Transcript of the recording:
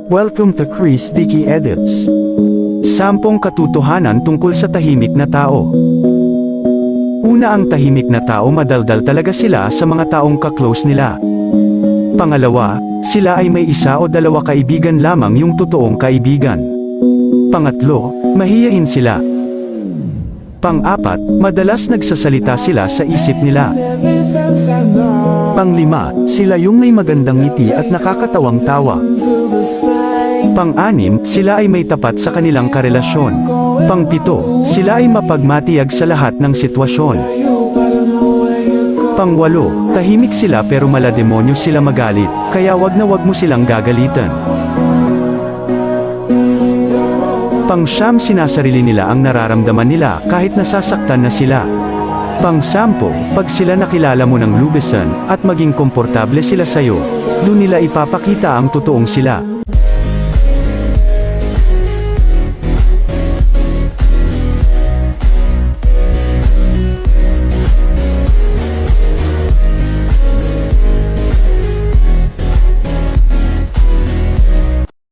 Welcome to Chris Dicky Edits. 10 katotohanan tungkol sa tahimik na tao. Una, ang tahimik na tao, madaldal talaga sila sa mga taong ka-close nila. Pangalawa, sila ay may 1 o 2 kaibigan lamang yung totoong kaibigan. Pangatlo, mahiyain sila. Pang-4, madalas nagsasalita sila sa isip nila. Pang-5, sila yung may magandang ngiti at nakakatawang tawa. Pang-6, sila ay may tapat sa kanilang karelasyon. Pang-7, sila ay mapagmatiyag sa lahat ng sitwasyon. Pang-8, tahimik sila pero malademonyo sila magalit, kaya wag mo silang gagalitan. Pang-9, sinasarili nila ang nararamdaman nila kahit nasasaktan na sila. Pang-10, pag sila nakilala mo ng lubesan at maging komportable sila sa'yo, doon nila ipapakita ang totoong sila.